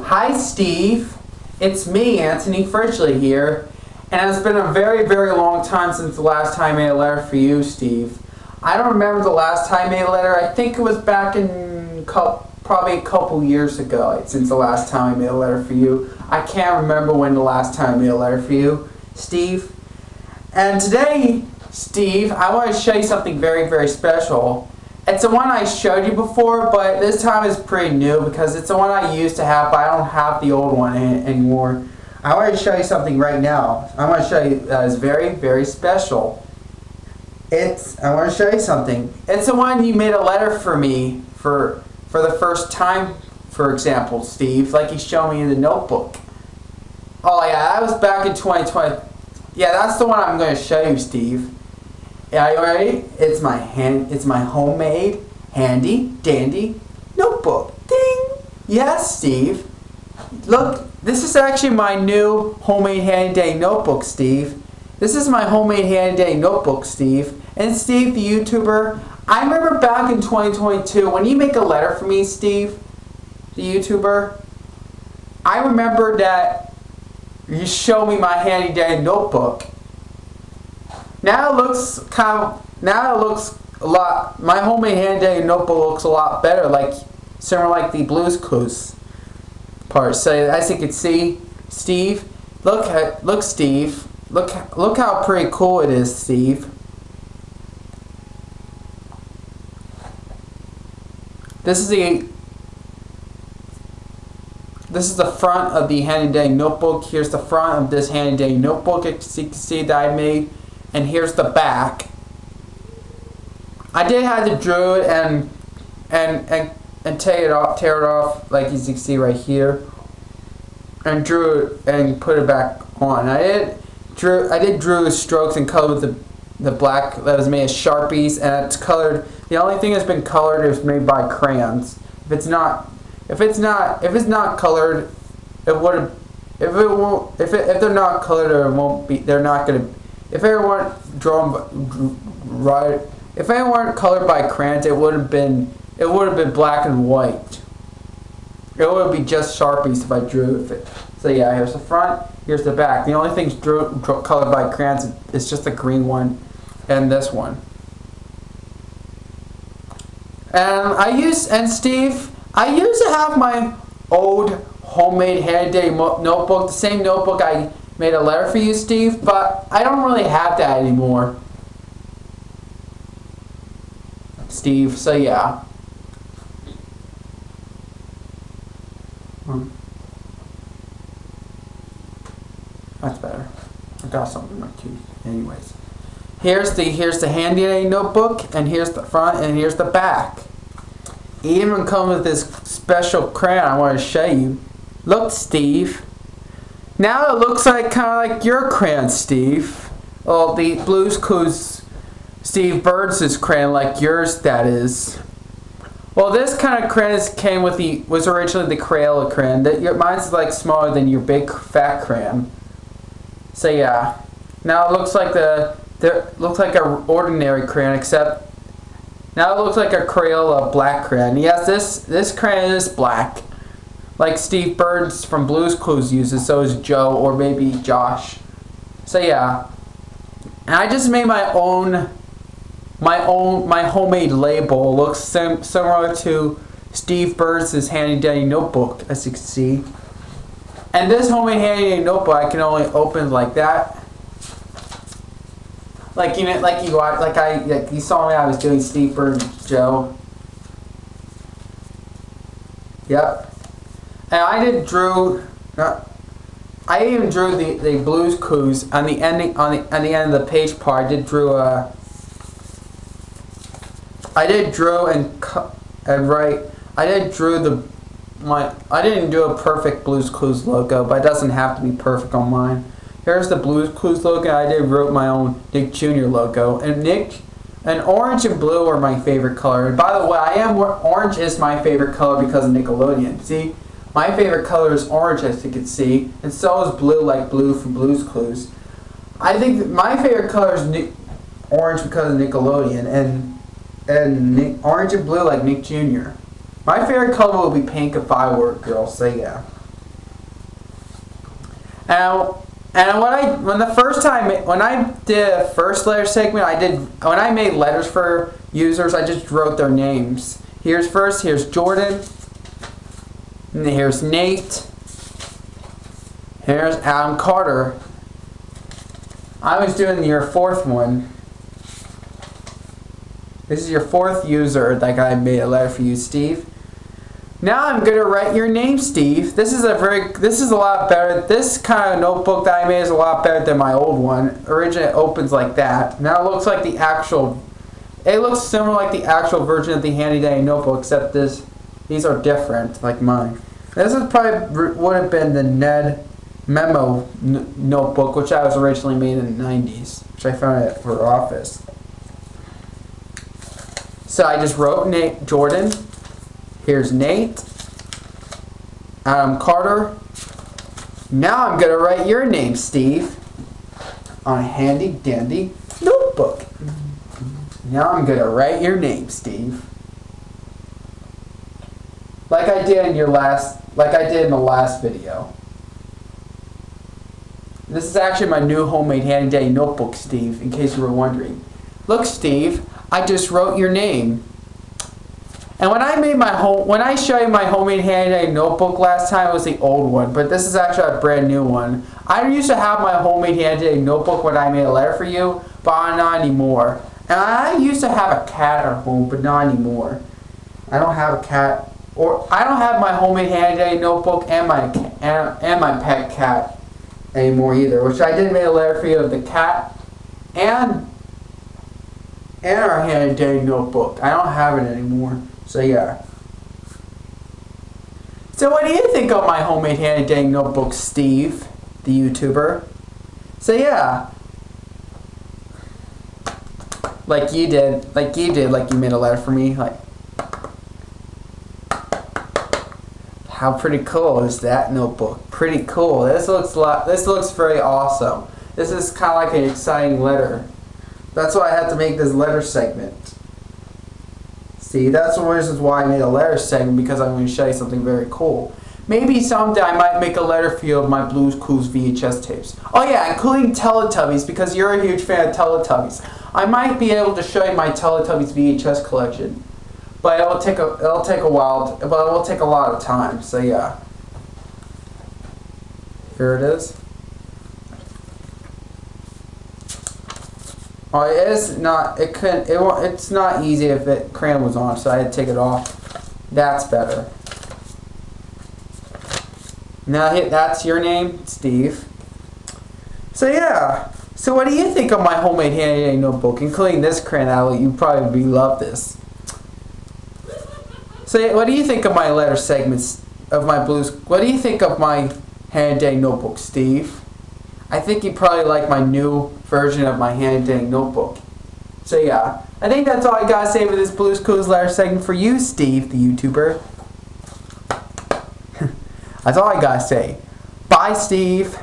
Hi Steve, it's me, Anthony Fridgley here, and it's been a very, very long time since the last time I made a letter for you, Steve. I don't remember the last time I made a letter. I think it was back in probably a couple years ago since the last time I made a letter for you. I can't remember when the last time I made a letter for you, Steve. And today, Steve, I want to show you something very, very special. It's the one I showed you before, but this time it's pretty new because it's the one I used to have, but I don't have the old one anymore. I want to show you something right now. I want to show you that is very, very special. I want to show you something. It's the one you made a letter for me for the first time, for example, Steve, like you showed me in the notebook. Oh yeah, that was back in 2020. Yeah, that's the one I'm going to show you, Steve. Yeah, you ready? It's my homemade, handy, dandy notebook. Ding! Yes, Steve. Look, this is actually my new homemade handy dandy notebook, Steve. This is my homemade handy dandy notebook, Steve. And Steve, the YouTuber, I remember back in 2022, when you make a letter for me, Steve, the YouTuber, I remember that you showed me my handy dandy notebook. Now it looks a lot, my homemade handy dandy notebook looks a lot better, similar like the Blue's Clues part. So as you can see, Steve, look Steve, look how pretty cool it is, Steve. This is the front of the handy dandy notebook. Here's the front of this handy dandy notebook, as you can see, that I made. And here's the back. I did have to draw it and tear it off, like as you can see right here, and drew it and put it back on. I did drew strokes and color with the black that was made of Sharpies, and it's colored. The only thing that's been colored is made by crayons. If it's not colored, it would. If they're not colored, it won't be. They're not gonna. If they weren't drawn right, if they weren't colored by crayons, it would have been black and white. It would be just Sharpies if I drew it. So yeah, here's the front, here's the back. The only things colored by crayons is just the green one and this one. And Steve, I used to have my old homemade handy dandy notebook, the same notebook I made a letter for you, Steve, but I don't really have that anymore, Steve, so yeah. That's better. I got something in my teeth. Anyways. Here's the handy dandy notebook, and here's the front, and here's the back. It even comes with this special crayon I want to show you. Look, Steve. Now it looks kind of like your crayon, Steve. Well, the Blue's Clues Steve Burns' crayon, like yours, that is. Well, this kind of crayon was originally the Crayola crayon. Mine's like smaller than your big fat crayon. So yeah. Now it looks like an ordinary crayon, except now it looks like a Crayola black crayon. Yes, this crayon is black, like Steve Burns from Blue's Clues uses. So is Joe, or maybe Josh. So yeah, and I just made my homemade label. It looks similar to Steve Burns' handy dandy notebook, as you can see. And this homemade handy dandy notebook I can only open like that. Like you saw me, I was doing Steve Burns, Joe. Yep. And I even drew the Blue's Clues on the end of the page part. I didn't do a perfect Blue's Clues logo, but it doesn't have to be perfect on mine. Here's the Blue's Clues logo. I wrote my own Nick Jr. logo, and orange and blue are my favorite color. And by the way, orange is my favorite color because of Nickelodeon. See, my favorite color is orange, as you can see, and so is blue, like Blue from Blue's Clues. I think my favorite color is orange because of Nickelodeon, and orange and blue like Nick Jr. My favorite color would be pink if I were a girl, so yeah. And when I did first letter segment, when I made letters for users, I just wrote their names. Here's Jordan, and here's Nate, here's Adam Carter. I was doing your fourth one. This is your fourth user that I made a letter for you, Steve. Now I'm gonna write your name, Steve. This is a lot better. This kind of notebook that I made is a lot better than my old one. Originally it opens like that. Now it looks like it looks similar like the actual version of the handy dandy notebook, except these are different, like mine. This is probably would have been the Ned Memo notebook, which I was originally made in the 90s, which I found at her office. So I just wrote Jordan. Here's Nate. Adam Carter. Now I'm gonna write your name, Steve, on a handy dandy notebook. Now I'm gonna write your name, Steve. Like I did in the last video. This is actually my new homemade handy dandy notebook, Steve, in case you were wondering. Look, Steve, I just wrote your name. And when I showed you my homemade handy dandy notebook last time, it was the old one, but this is actually a brand new one. I used to have my homemade handy dandy notebook when I made a letter for you, but not anymore. And I used to have a cat at home, but not anymore. I don't have a cat, or I don't have my homemade handy dandy notebook and my pet cat anymore either. Which I did make a letter for you of the cat and our handy dandy notebook. I don't have it anymore. So yeah. So what do you think of my homemade handy dandy notebook, Steve, the YouTuber? So yeah. Like you did, like you made a letter for me, like. How pretty cool is that notebook? Pretty cool. This looks very awesome. This is kind of like an exciting letter. That's why I had to make this letter segment. See, that's the reason why I made a letter segment, because I'm going to show you something very cool. Maybe someday I might make a letter for you of my Blue's Clues VHS tapes. Oh yeah, including Teletubbies, because you're a huge fan of Teletubbies. I might be able to show you my Teletubbies VHS collection, but it'll take a while. But it will take a lot of time. So yeah, here it is. Oh, it's not easy if the crayon was on, so I had to take it off. That's better. Now that's your name, Steve. So yeah. So what do you think of my homemade handy dandy notebook, including this crayon? You probably love this. So what do you think of my letter segments of my blues? What do you think of my handy dandy notebook, Steve? I think you probably like my new version of my handy dandy notebook. So yeah, I think that's all I gotta say for this Blue's Clues letter segment for you, Steve, the YouTuber. That's all I gotta say. Bye, Steve.